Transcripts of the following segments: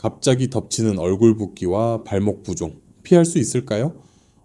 갑자기 덮치는 얼굴 붓기와 발목 부종 피할 수 있을까요?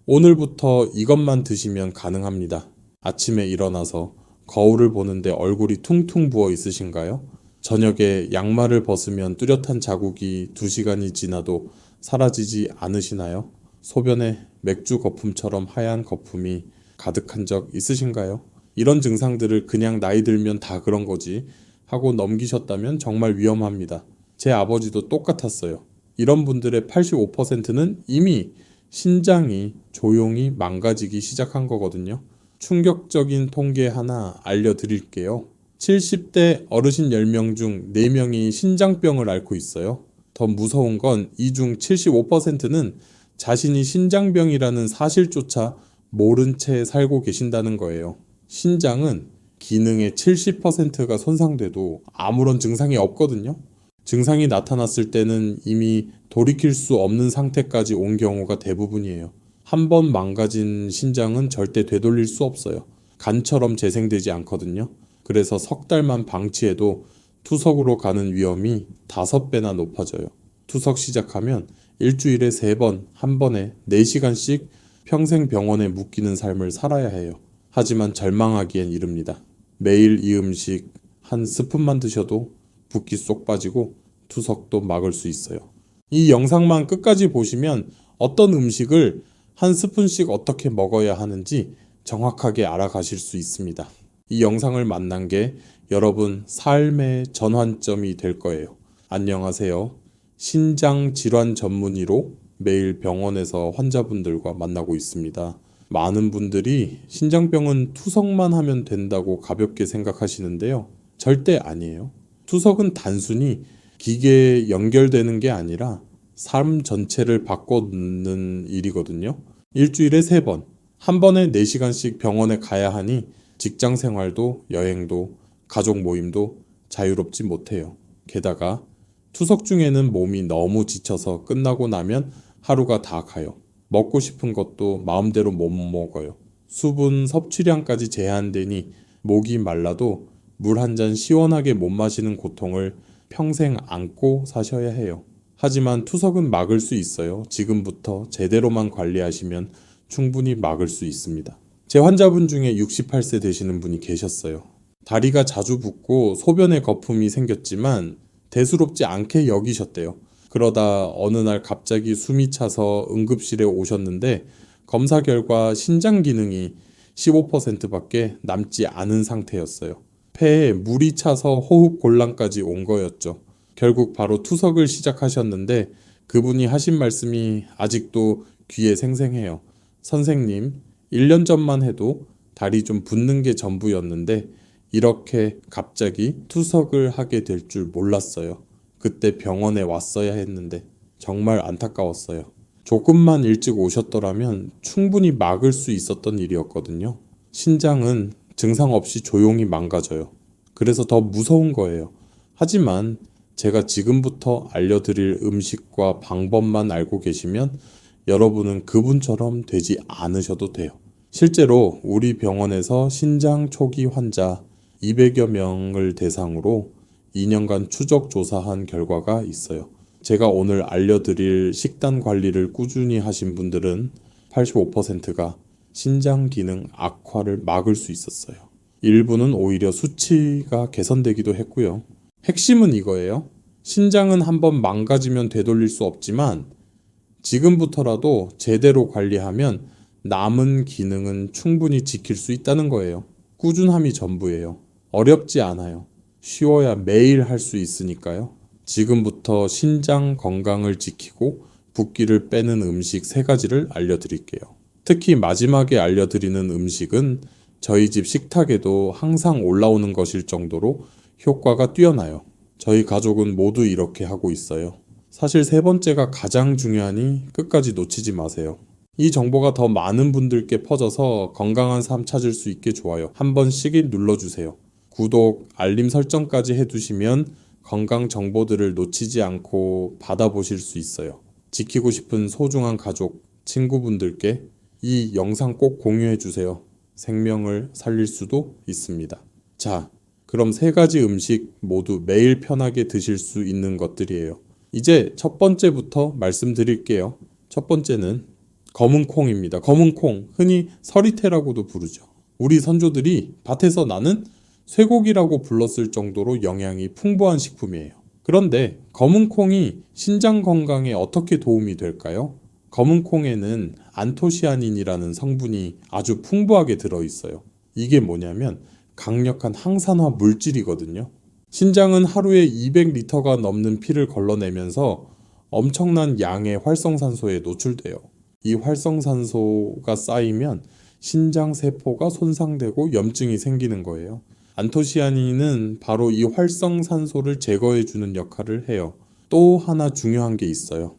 오늘부터 이것만 드시면 가능합니다. 아침에 일어나서 거울을 보는데 얼굴이 퉁퉁 부어 있으신가요? 저녁에 양말을 벗으면 뚜렷한 자국이 2시간이 지나도 사라지지 않으시나요? 소변에 맥주 거품처럼 하얀 거품이 가득한 적 있으신가요? 이런 증상들을 그냥 나이 들면 다 그런 거지 하고 넘기셨다면 정말 위험합니다. 제 아버지도 똑같았어요. 이런 분들의 85%는 이미 신장이 조용히 망가지기 시작한 거거든요. 충격적인 통계 하나 알려드릴게요. 70대 어르신 10명 중 4명이 신장병을 앓고 있어요. 더 무서운 건 이 중 75%는 자신이 신장병이라는 사실조차 모른 채 살고 계신다는 거예요. 신장은 기능의 70%가 손상돼도 아무런 증상이 없거든요. 증상이 나타났을 때는 이미 돌이킬 수 없는 상태까지 온 경우가 대부분이에요. 한 번 망가진 신장은 절대 되돌릴 수 없어요. 간처럼 재생되지 않거든요. 그래서 석 달만 방치해도 투석으로 가는 위험이 5배나 높아져요. 투석 시작하면 일주일에 3번, 한 번에 4시간씩 평생 병원에 묶이는 삶을 살아야 해요. 하지만 절망하기엔 이릅니다. 매일 이 음식 한 스푼만 드셔도 붓기 쏙 빠지고 투석도 막을 수 있어요. 이 영상만 끝까지 보시면 어떤 음식을 한 스푼씩 어떻게 먹어야 하는지 정확하게 알아가실 수 있습니다. 이 영상을 만난 게 여러분 삶의 전환점이 될 거예요. 안녕하세요. 신장 질환 전문의로 매일 병원에서 환자분들과 만나고 있습니다. 많은 분들이 신장병은 투석만 하면 된다고 가볍게 생각하시는데요. 절대 아니에요. 투석은 단순히 기계에 연결되는 게 아니라 삶 전체를 바꿔놓는 일이거든요. 일주일에 3번, 한 번에 4시간씩 병원에 가야 하니 직장 생활도 여행도 가족 모임도 자유롭지 못해요. 게다가 투석 중에는 몸이 너무 지쳐서 끝나고 나면 하루가 다 가요. 먹고 싶은 것도 마음대로 못 먹어요. 수분 섭취량까지 제한되니 목이 말라도 물 한 잔 시원하게 못 마시는 고통을 평생 안고 사셔야 해요. 하지만 투석은 막을 수 있어요. 지금부터 제대로만 관리하시면 충분히 막을 수 있습니다. 제 환자분 중에 68세 되시는 분이 계셨어요. 다리가 자주 붓고 소변에 거품이 생겼지만 대수롭지 않게 여기셨대요. 그러다 어느 날 갑자기 숨이 차서 응급실에 오셨는데 검사 결과 신장 기능이 15%밖에 남지 않은 상태였어요. 폐에 물이 차서 호흡 곤란까지 온 거였죠. 결국 바로 투석을 시작하셨는데 그분이 하신 말씀이 아직도 귀에 생생해요. 선생님, 1년 전만 해도 다리 좀 붓는 게 전부였는데 이렇게 갑자기 투석을 하게 될 줄 몰랐어요. 그때 병원에 왔어야 했는데 정말 안타까웠어요. 조금만 일찍 오셨더라면 충분히 막을 수 있었던 일이었거든요. 신장은 증상 없이 조용히 망가져요. 그래서 더 무서운 거예요. 하지만 제가 지금부터 알려드릴 음식과 방법만 알고 계시면 여러분은 그분처럼 되지 않으셔도 돼요. 실제로 우리 병원에서 신장 초기 환자 200여 명을 대상으로 2년간 추적 조사한 결과가 있어요. 제가 오늘 알려드릴 식단 관리를 꾸준히 하신 분들은 85%가 신장 기능 악화를 막을 수 있었어요. 일부는 오히려 수치가 개선되기도 했고요. 핵심은 이거예요. 신장은 한번 망가지면 되돌릴 수 없지만 지금부터라도 제대로 관리하면 남은 기능은 충분히 지킬 수 있다는 거예요. 꾸준함이 전부예요. 어렵지 않아요. 쉬워야 매일 할 수 있으니까요. 지금부터 신장 건강을 지키고 붓기를 빼는 음식 3가지를 알려드릴게요. 특히 마지막에 알려드리는 음식은 저희 집 식탁에도 항상 올라오는 것일 정도로 효과가 뛰어나요. 저희 가족은 모두 이렇게 하고 있어요. 사실 3번째가 가장 중요하니 끝까지 놓치지 마세요. 이 정보가 더 많은 분들께 퍼져서 건강한 삶 찾을 수 있게 좋아요 한 번씩 눌러주세요. 구독, 알림 설정까지 해두시면 건강 정보들을 놓치지 않고 받아보실 수 있어요. 지키고 싶은 소중한 가족, 친구분들께 이 영상 꼭 공유해주세요. 생명을 살릴 수도 있습니다. 자, 그럼 3가지 음식 모두 매일 편하게 드실 수 있는 것들이에요. 이제 첫 번째부터 말씀드릴게요. 첫 번째는 검은 콩입니다. 검은 콩, 흔히 서리태라고도 부르죠. 우리 선조들이 밭에서 나는 쇠고기라고 불렀을 정도로 영양이 풍부한 식품이에요. 그런데 검은 콩이 신장 건강에 어떻게 도움이 될까요? 검은 콩에는 안토시아닌이라는 성분이 아주 풍부하게 들어있어요. 이게 뭐냐면 강력한 항산화 물질이거든요. 신장은 하루에 200리터가 넘는 피를 걸러내면서 엄청난 양의 활성산소에 노출돼요. 이 활성산소가 쌓이면 신장 세포가 손상되고 염증이 생기는 거예요. 안토시아닌은 바로 이 활성산소를 제거해주는 역할을 해요. 또 하나 중요한 게 있어요.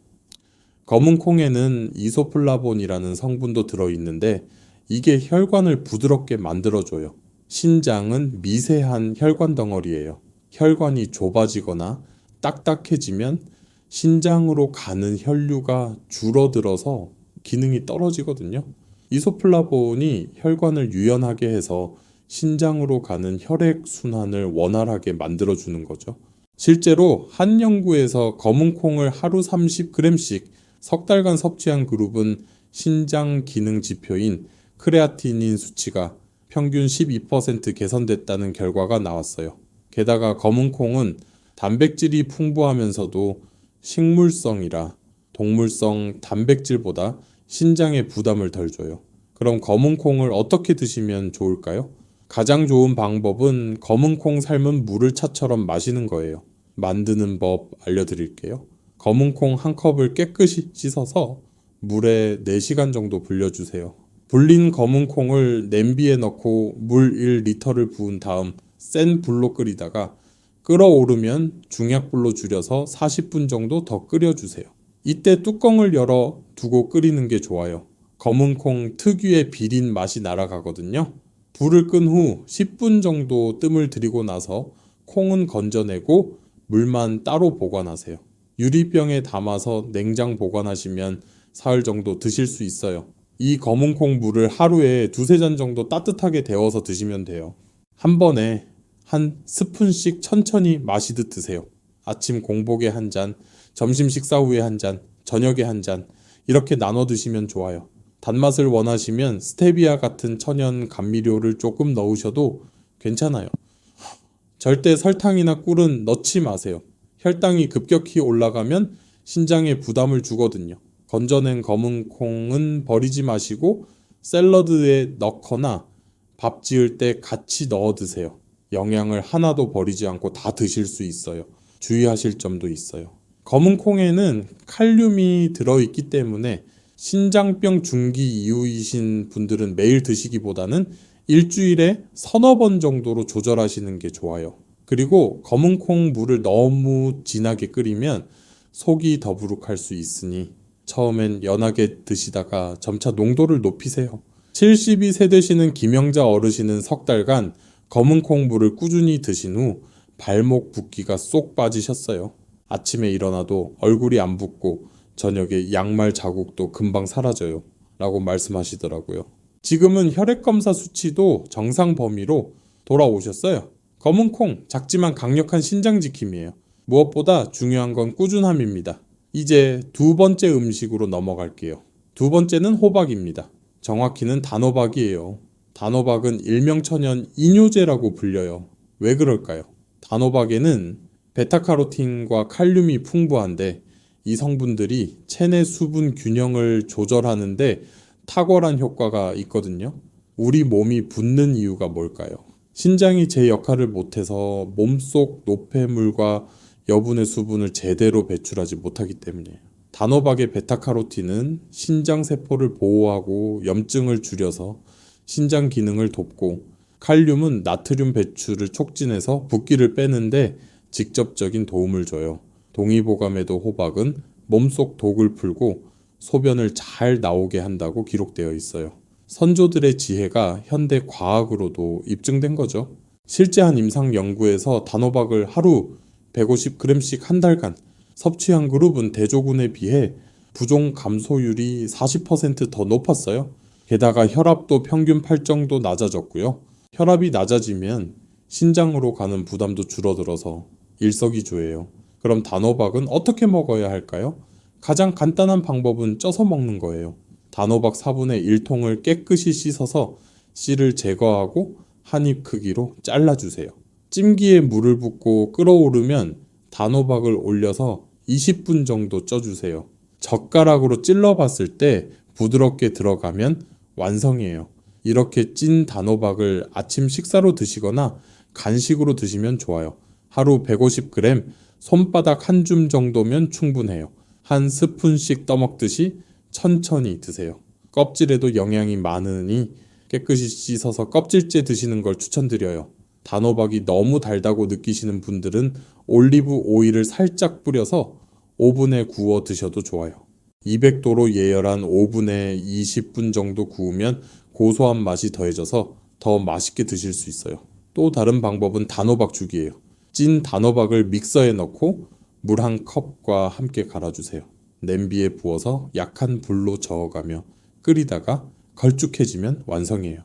검은 콩에는 이소플라본이라는 성분도 들어있는데 이게 혈관을 부드럽게 만들어줘요. 신장은 미세한 혈관 덩어리예요. 혈관이 좁아지거나 딱딱해지면 신장으로 가는 혈류가 줄어들어서 기능이 떨어지거든요. 이소플라본이 혈관을 유연하게 해서 신장으로 가는 혈액 순환을 원활하게 만들어주는 거죠. 실제로 한 연구에서 검은 콩을 하루 30g씩 석 달간 섭취한 그룹은 신장 기능 지표인 크레아티닌 수치가 평균 12% 개선됐다는 결과가 나왔어요. 게다가 검은 콩은 단백질이 풍부하면서도 식물성이라 동물성 단백질보다 신장에 부담을 덜 줘요. 그럼 검은 콩을 어떻게 드시면 좋을까요? 가장 좋은 방법은 검은 콩 삶은 물을 차처럼 마시는 거예요. 만드는 법 알려드릴게요. 검은 콩 한 컵을 깨끗이 씻어서 물에 4시간 정도 불려주세요. 불린 검은 콩을 냄비에 넣고 물 1리터를 부은 다음 센 불로 끓이다가 끓어오르면 중약불로 줄여서 40분 정도 더 끓여주세요. 이때 뚜껑을 열어 두고 끓이는 게 좋아요. 검은 콩 특유의 비린 맛이 날아가거든요. 불을 끈 후 10분 정도 뜸을 들이고 나서 콩은 건져내고 물만 따로 보관하세요. 유리병에 담아서 냉장 보관하시면 사흘 정도 드실 수 있어요. 이 검은 콩 물을 하루에 2-3잔 정도 따뜻하게 데워서 드시면 돼요. 한 번에 한 스푼씩 천천히 마시듯 드세요. 아침 공복에 한 잔, 점심 식사 후에 한 잔, 저녁에 한 잔, 이렇게 나눠 드시면 좋아요. 단맛을 원하시면 스테비아 같은 천연 감미료를 조금 넣으셔도 괜찮아요. 절대 설탕이나 꿀은 넣지 마세요. 혈당이 급격히 올라가면 신장에 부담을 주거든요. 건져낸 검은 콩은 버리지 마시고 샐러드에 넣거나 밥 지을 때 같이 넣어 드세요. 영양을 하나도 버리지 않고 다 드실 수 있어요. 주의하실 점도 있어요. 검은 콩에는 칼륨이 들어있기 때문에 신장병 중기 이후이신 분들은 매일 드시기보다는 일주일에 3-4번 정도로 조절하시는 게 좋아요. 그리고 검은 콩 물을 너무 진하게 끓이면 속이 더부룩할 수 있으니 처음엔 연하게 드시다가 점차 농도를 높이세요. 72세 되시는 김영자 어르신은 석 달간 검은 콩 물을 꾸준히 드신 후 발목 붓기가 쏙 빠지셨어요. 아침에 일어나도 얼굴이 안 붓고 저녁에 양말 자국도 금방 사라져요. 라고 말씀하시더라고요. 지금은 혈액검사 수치도 정상 범위로 돌아오셨어요. 검은 콩, 작지만 강력한 신장지킴이에요. 무엇보다 중요한 건 꾸준함입니다. 이제 두 번째 음식으로 넘어갈게요. 두 번째는 호박입니다. 정확히는 단호박이에요. 단호박은 일명천연 이뇨제라고 불려요. 왜 그럴까요? 단호박에는 베타카로틴과 칼륨이 풍부한데 이 성분들이 체내 수분 균형을 조절하는데 탁월한 효과가 있거든요. 우리 몸이 붓는 이유가 뭘까요? 신장이 제 역할을 못해서 몸속 노폐물과 여분의 수분을 제대로 배출하지 못하기 때문이에요. 단호박의 베타카로틴은 신장세포를 보호하고 염증을 줄여서 신장 기능을 돕고, 칼륨은 나트륨 배출을 촉진해서 붓기를 빼는데 직접적인 도움을 줘요. 동의보감에도 호박은 몸속 독을 풀고 소변을 잘 나오게 한다고 기록되어 있어요. 선조들의 지혜가 현대 과학으로도 입증된 거죠. 실제 한 임상 연구에서 단호박을 하루 150g씩 한 달간 섭취한 그룹은 대조군에 비해 부종 감소율이 40% 더 높았어요. 게다가 혈압도 평균 8 정도 낮아졌고요. 혈압이 낮아지면 신장으로 가는 부담도 줄어들어서 일석이조예요. 그럼 단호박은 어떻게 먹어야 할까요? 가장 간단한 방법은 쪄서 먹는 거예요. 단호박 4분의 1통을 깨끗이 씻어서 씨를 제거하고 한 입 크기로 잘라주세요. 찜기에 물을 붓고 끓어오르면 단호박을 올려서 20분 정도 쪄주세요. 젓가락으로 찔러봤을 때 부드럽게 들어가면 완성이에요. 이렇게 찐 단호박을 아침 식사로 드시거나 간식으로 드시면 좋아요. 하루 150g, 손바닥 한 줌 정도면 충분해요. 한 스푼씩 떠먹듯이 천천히 드세요. 껍질에도 영양이 많으니 깨끗이 씻어서 껍질째 드시는 걸 추천드려요. 단호박이 너무 달다고 느끼시는 분들은 올리브 오일을 살짝 뿌려서 오븐에 구워 드셔도 좋아요. 200도로 예열한 오븐에 20분 정도 구우면 고소한 맛이 더해져서 더 맛있게 드실 수 있어요. 또 다른 방법은 단호박죽이에요. 찐 단호박을 믹서에 넣고 물 한 컵과 함께 갈아주세요. 냄비에 부어서 약한 불로 저어가며 끓이다가 걸쭉해지면 완성이에요.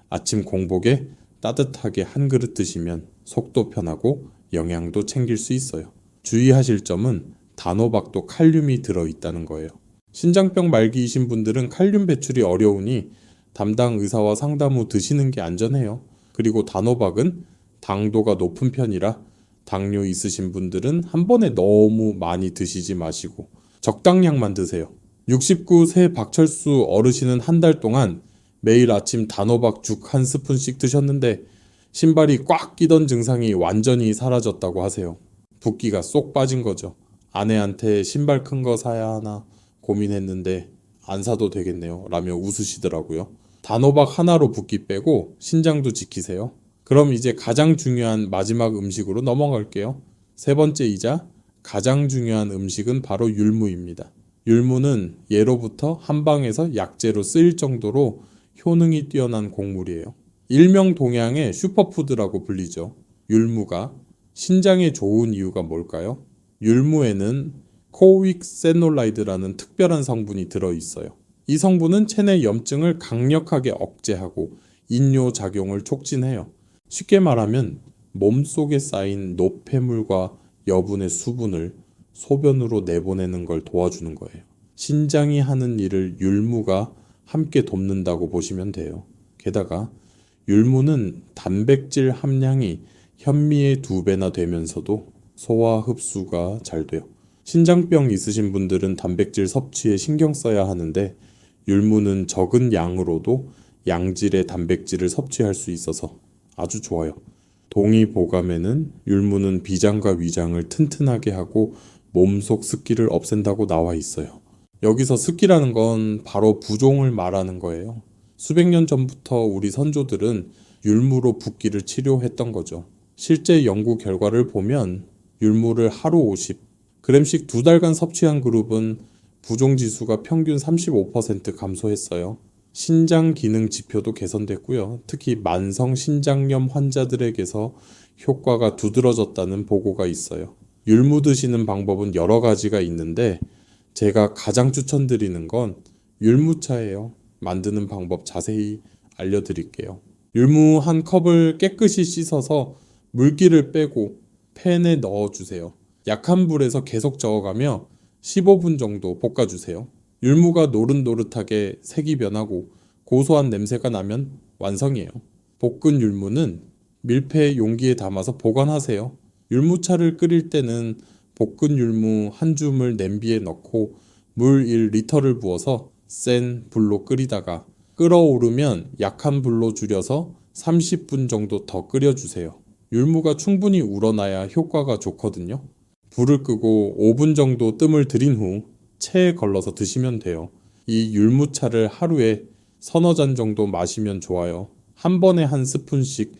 아침 공복에 따뜻하게 한 그릇 드시면 속도 편하고 영양도 챙길 수 있어요. 주의하실 점은 단호박도 칼륨이 들어있다는 거예요. 신장병 말기이신 분들은 칼륨 배출이 어려우니 담당 의사와 상담 후 드시는 게 안전해요. 그리고 단호박은 당도가 높은 편이라 당뇨 있으신 분들은 한 번에 너무 많이 드시지 마시고 적당량만 드세요. 69세 박철수 어르신은 한 달 동안 매일 아침 단호박 죽 한 스푼씩 드셨는데 신발이 꽉 끼던 증상이 완전히 사라졌다고 하세요. 붓기가 쏙 빠진 거죠. 아내한테 신발 큰 거 사야 하나 고민했는데 안 사도 되겠네요 라며 웃으시더라고요. 단호박 하나로 붓기 빼고 신장도 지키세요. 그럼 이제 가장 중요한 마지막 음식으로 넘어갈게요. 세 번째이자 가장 중요한 음식은 바로 율무입니다. 율무는 예로부터 한방에서 약재로 쓰일 정도로 효능이 뛰어난 곡물이에요. 일명 동양의 슈퍼푸드라고 불리죠. 율무가 신장에 좋은 이유가 뭘까요? 율무에는 코익세놀라이드라는 특별한 성분이 들어있어요. 이 성분은 체내 염증을 강력하게 억제하고 인뇨 작용을 촉진해요. 쉽게 말하면 몸속에 쌓인 노폐물과 여분의 수분을 소변으로 내보내는 걸 도와주는 거예요. 신장이 하는 일을 율무가 함께 돕는다고 보시면 돼요. 게다가 율무는 단백질 함량이 현미의 2배나 되면서도 소화 흡수가 잘 돼요. 신장병 있으신 분들은 단백질 섭취에 신경 써야 하는데 율무는 적은 양으로도 양질의 단백질을 섭취할 수 있어서 아주 좋아요. 동의보감에는 율무는 비장과 위장을 튼튼하게 하고 몸속 습기를 없앤다고 나와 있어요. 여기서 습기라는 건 바로 부종을 말하는 거예요. 수백 년 전부터 우리 선조들은 율무로 붓기를 치료했던 거죠. 실제 연구 결과를 보면 율무를 하루 50g씩 2달간 섭취한 그룹은 부종 지수가 평균 35% 감소했어요. 신장 기능 지표도 개선됐고요. 특히 만성 신장염 환자들에게서 효과가 두드러졌다는 보고가 있어요. 율무 드시는 방법은 여러 가지가 있는데 제가 가장 추천드리는 건 율무차예요. 만드는 방법 자세히 알려드릴게요. 율무 한 컵을 깨끗이 씻어서 물기를 빼고 팬에 넣어주세요. 약한 불에서 계속 저어가며 15분 정도 볶아주세요. 율무가 노릇노릇하게 색이 변하고 고소한 냄새가 나면 완성이에요. 볶은 율무는 밀폐 용기에 담아서 보관하세요. 율무차를 끓일 때는 볶은 율무 한 줌을 냄비에 넣고 물 1리터를 부어서 센 불로 끓이다가 끓어오르면 약한 불로 줄여서 30분 정도 더 끓여주세요. 율무가 충분히 우러나야 효과가 좋거든요. 불을 끄고 5분 정도 뜸을 들인 후 체에 걸러서 드시면 돼요. 이 율무차를 하루에 서너 잔 정도 마시면 좋아요. 한 번에 한 스푼씩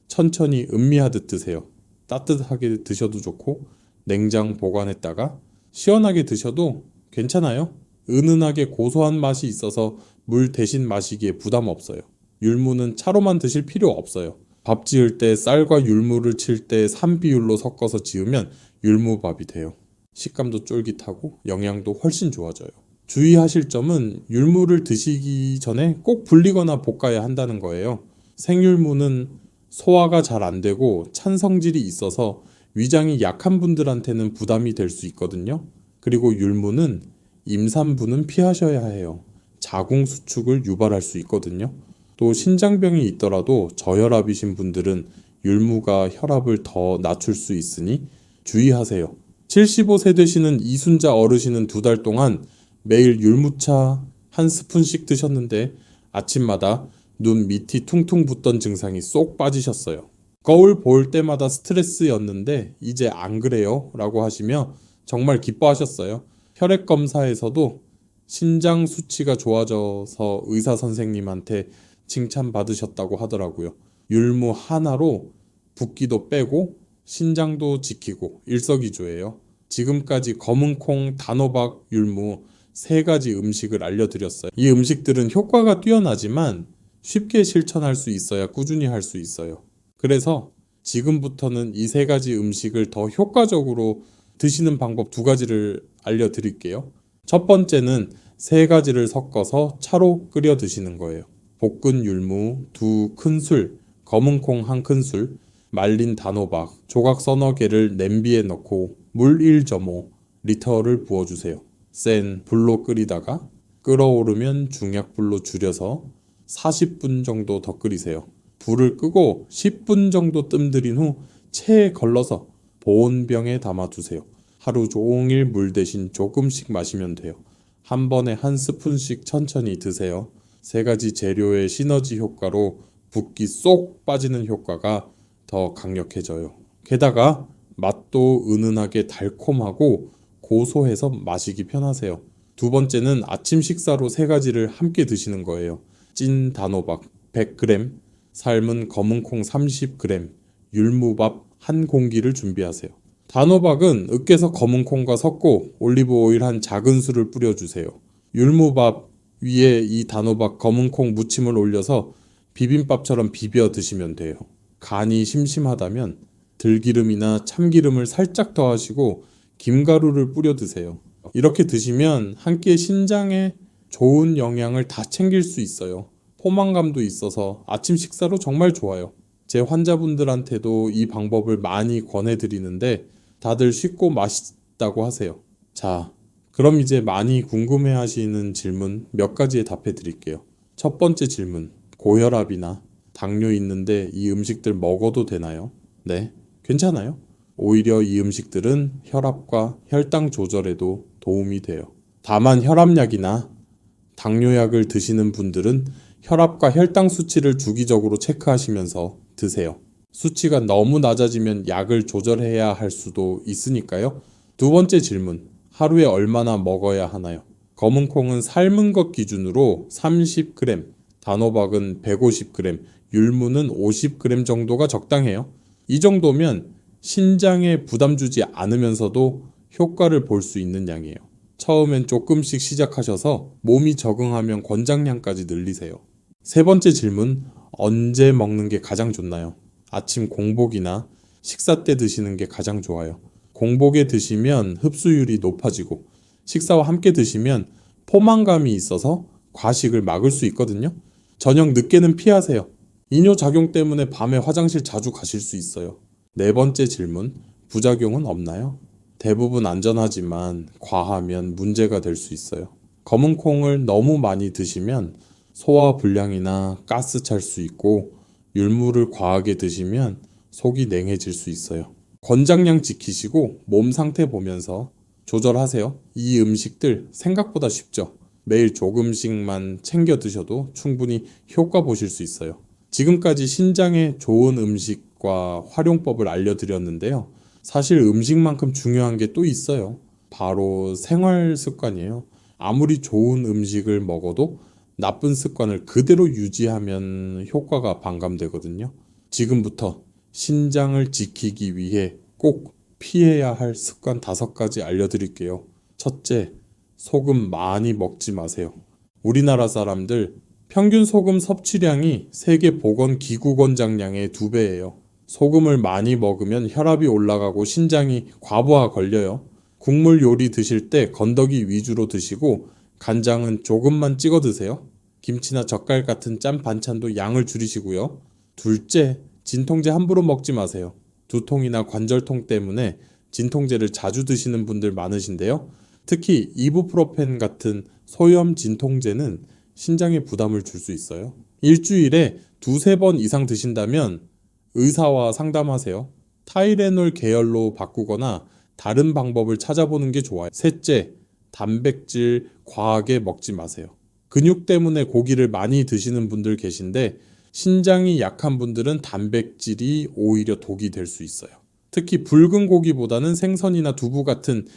천천히 음미하듯 드세요. 따뜻하게 드셔도 좋고 냉장 보관했다가 시원하게 드셔도 괜찮아요. 은은하게 고소한 맛이 있어서 물 대신 마시기에 부담 없어요. 율무는 차로만 드실 필요 없어요. 밥 지을 때 쌀과 율무를 칠 때 3비율로 섞어서 지으면 율무밥이 돼요. 식감도 쫄깃하고 영양도 훨씬 좋아져요. 주의하실 점은 율무를 드시기 전에 꼭 불리거나 볶아야 한다는 거예요. 생율무는 소화가 잘 안 되고 찬 성질이 있어서 위장이 약한 분들한테는 부담이 될 수 있거든요. 그리고 율무는 임산부는 피하셔야 해요. 자궁 수축을 유발할 수 있거든요. 또 신장병이 있더라도 저혈압이신 분들은 율무가 혈압을 더 낮출 수 있으니 주의하세요. 75세 되시는 이순자 어르신은 2달 동안 매일 율무차 한 스푼씩 드셨는데 아침마다 눈 밑이 퉁퉁 붓던 증상이 쏙 빠지셨어요. 거울 볼 때마다 스트레스였는데 이제 안 그래요? 라고 하시며 정말 기뻐하셨어요. 혈액 검사에서도 신장 수치가 좋아져서 의사 선생님한테 칭찬받으셨다고 하더라고요. 율무 하나로 붓기도 빼고 신장도 지키고 일석이조예요. 지금까지 검은콩, 단호박, 율무 3가지 음식을 알려드렸어요. 이 음식들은 효과가 뛰어나지만 쉽게 실천할 수 있어야 꾸준히 할 수 있어요. 그래서 지금부터는 이 3가지 음식을 더 효과적으로 드시는 방법 2가지를 알려드릴게요. 첫 번째는 3가지를 섞어서 차로 끓여 드시는 거예요. 볶은 율무 2큰술, 검은콩 1큰술, 말린 단호박, 조각 서너 개를 냄비에 넣고 물 1.5리터를 부어주세요. 센 불로 끓이다가 끓어오르면 중약불로 줄여서 40분 정도 더 끓이세요. 불을 끄고 10분 정도 뜸들인 후 체에 걸러서 보온병에 담아두세요. 하루 종일 물 대신 조금씩 마시면 돼요. 한 번에 한 스푼씩 천천히 드세요. 3가지 재료의 시너지 효과로 붓기 쏙 빠지는 효과가 더 강력해져요. 게다가 맛도 은은하게 달콤하고 고소해서 마시기 편하세요. 2번째는 아침 식사로 3가지를 함께 드시는 거예요. 찐 단호박 100g, 삶은 검은콩 30g, 율무밥 1공기를 준비하세요. 단호박은 으깨서 검은콩과 섞고 올리브 오일 한 작은술을 뿌려주세요. 율무밥 위에 이 단호박 검은콩 무침을 올려서 비빔밥처럼 비벼 드시면 돼요. 간이 심심하다면 들기름이나 참기름을 살짝 더하시고 김가루를 뿌려 드세요. 이렇게 드시면 한 끼 신장에 좋은 영양을 다 챙길 수 있어요. 포만감도 있어서 아침 식사로 정말 좋아요. 제 환자분들한테도 이 방법을 많이 권해드리는데 다들 쉽고 맛있다고 하세요. 자, 그럼 이제 많이 궁금해하시는 질문 몇 가지에 답해 드릴게요. 첫 번째 질문, 고혈압이나 당뇨 있는데 이 음식들 먹어도 되나요? 네, 괜찮아요. 오히려 이 음식들은 혈압과 혈당 조절에도 도움이 돼요. 다만 혈압약이나 당뇨약을 드시는 분들은 혈압과 혈당 수치를 주기적으로 체크하시면서 드세요. 수치가 너무 낮아지면 약을 조절해야 할 수도 있으니까요. 2번째 질문, 하루에 얼마나 먹어야 하나요? 검은콩은 삶은 것 기준으로 30g, 단호박은 150g, 율무는 50g 정도가 적당해요. 이 정도면 신장에 부담 주지 않으면서도 효과를 볼 수 있는 양이에요. 처음엔 조금씩 시작하셔서 몸이 적응하면 권장량까지 늘리세요. 3번째 질문, 언제 먹는 게 가장 좋나요? 아침 공복이나 식사 때 드시는 게 가장 좋아요. 공복에 드시면 흡수율이 높아지고 식사와 함께 드시면 포만감이 있어서 과식을 막을 수 있거든요. 저녁 늦게는 피하세요. 이뇨작용 때문에 밤에 화장실 자주 가실 수 있어요. 4번째 질문, 부작용은 없나요? 대부분 안전하지만 과하면 문제가 될 수 있어요. 검은콩을 너무 많이 드시면 소화 불량이나 가스 찰 수 있고 율무를 과하게 드시면 속이 냉해질 수 있어요. 권장량 지키시고 몸 상태 보면서 조절하세요. 이 음식들 생각보다 쉽죠. 매일 조금씩만 챙겨 드셔도 충분히 효과 보실 수 있어요. 지금까지 신장에 좋은 음식과 활용법을 알려드렸는데요. 사실 음식만큼 중요한 게 또 있어요. 바로 생활 습관이에요. 아무리 좋은 음식을 먹어도 나쁜 습관을 그대로 유지하면 효과가 반감되거든요. 지금부터 신장을 지키기 위해 꼭 피해야 할 습관 5가지 알려드릴게요. 첫째, 소금 많이 먹지 마세요. 우리나라 사람들 평균 소금 섭취량이 세계보건기구권장량의 2배예요. 소금을 많이 먹으면 혈압이 올라가고 신장이 과부하 걸려요. 국물 요리 드실 때 건더기 위주로 드시고 간장은 조금만 찍어 드세요. 김치나 젓갈 같은 짠 반찬도 양을 줄이시고요. 둘째, 진통제 함부로 먹지 마세요. 두통이나 관절통 때문에 진통제를 자주 드시는 분들 많으신데요. 특히 이부프로펜 같은 소염 진통제는 신장에 부담을 줄 수 있어요. 일주일에 두세 번 이상 드신다면 의사와 상담하세요. 타이레놀 계열로 바꾸거나 다른 방법을 찾아보는 게 좋아요. 셋째, 단백질 과하게 먹지 마세요. 근육 때문에 고기를 많이 드시는 분들 계신데 신장이 약한 분들은 단백질이 오히려 독이 될 수 있어요. 특히 붉은 고기보다는 생선이나 두부 같은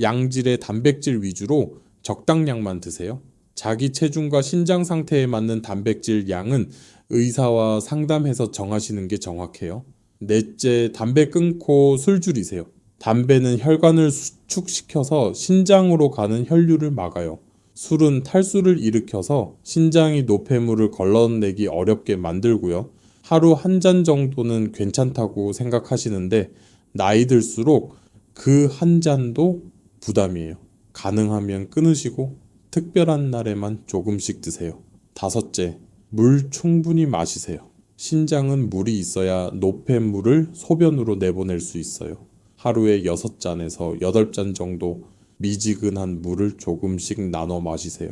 양질의 단백질 위주로 적당량만 드세요. 자기 체중과 신장 상태에 맞는 단백질 양은 의사와 상담해서 정하시는 게 정확해요. 넷째, 담배 끊고 술 줄이세요. 담배는 혈관을 수축시켜서 신장으로 가는 혈류를 막아요. 술은 탈수를 일으켜서 신장이 노폐물을 걸러내기 어렵게 만들고요. 하루 한 잔 정도는 괜찮다고 생각하시는데 나이 들수록 그 한 잔도 부담이에요. 가능하면 끊으시고 특별한 날에만 조금씩 드세요. 다섯째, 물 충분히 마시세요. 신장은 물이 있어야 노폐물을 소변으로 내보낼 수 있어요. 하루에 6잔에서 8잔 정도 미지근한 물을 조금씩 나눠 마시세요.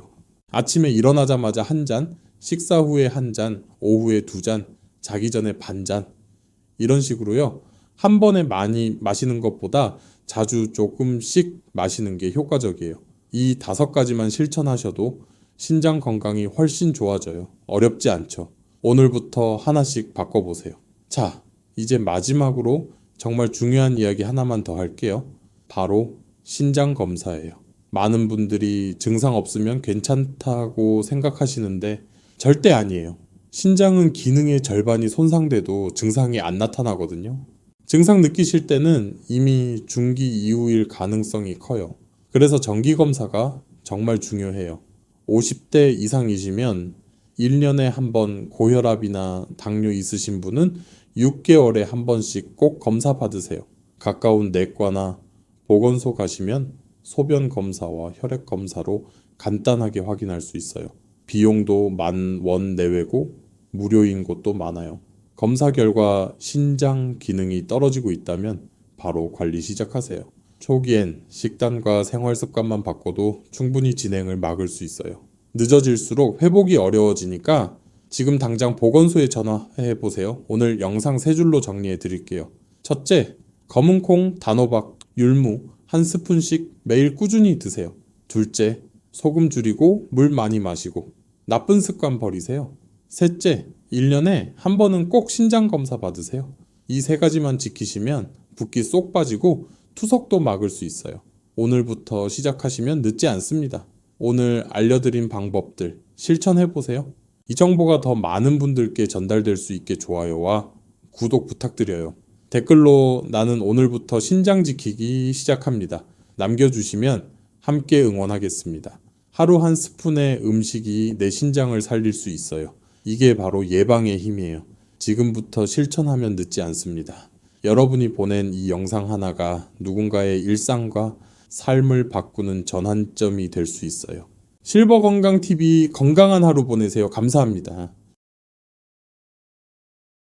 아침에 일어나자마자 한 잔, 식사 후에 한 잔, 오후에 2잔, 자기 전에 반 잔. 이런 식으로요. 한 번에 많이 마시는 것보다 자주 조금씩 마시는 게 효과적이에요. 이 5가지만 실천하셔도 신장 건강이 훨씬 좋아져요. 어렵지 않죠. 오늘부터 하나씩 바꿔보세요. 자, 이제 마지막으로 정말 중요한 이야기 하나만 더 할게요. 바로 신장 검사예요. 많은 분들이 증상 없으면 괜찮다고 생각하시는데 절대 아니에요. 신장은 기능의 절반이 손상돼도 증상이 안 나타나거든요. 증상 느끼실 때는 이미 중기 이후일 가능성이 커요. 그래서 정기검사가 정말 중요해요. 50대 이상이시면 1년에 한 번 고혈압이나 당뇨 있으신 분은 6개월에 한 번씩 꼭 검사 받으세요. 가까운 내과나 보건소 가시면 소변 검사와 혈액 검사로 간단하게 확인할 수 있어요. 비용도 10,000원 내외고 무료인 곳도 많아요. 검사 결과 신장 기능이 떨어지고 있다면 바로 관리 시작하세요. 초기엔 식단과 생활 습관만 바꿔도 충분히 진행을 막을 수 있어요. 늦어질수록 회복이 어려워지니까 지금 당장 보건소에 전화해 보세요. 오늘 영상 3줄로 정리해 드릴게요. 첫째, 검은콩, 단호박, 율무 한 스푼씩 매일 꾸준히 드세요. 둘째, 소금 줄이고 물 많이 마시고 나쁜 습관 버리세요. 셋째, 1년에 한 번은 꼭 신장 검사 받으세요. 이 3가지만 지키시면 붓기 쏙 빠지고 투석도 막을 수 있어요. 오늘부터 시작하시면 늦지 않습니다. 오늘 알려드린 방법들 실천해보세요. 이 정보가 더 많은 분들께 전달될 수 있게 좋아요와 구독 부탁드려요. 댓글로 나는 오늘부터 신장 지키기 시작합니다. 남겨주시면 함께 응원하겠습니다. 하루 한 스푼의 음식이 내 신장을 살릴 수 있어요. 이게 바로 예방의 힘이에요. 지금부터 실천하면 늦지 않습니다. 여러분이 보낸 이 영상 하나가 누군가의 일상과 삶을 바꾸는 전환점이 될 수 있어요. 실버건강TV 건강한 하루 보내세요. 감사합니다.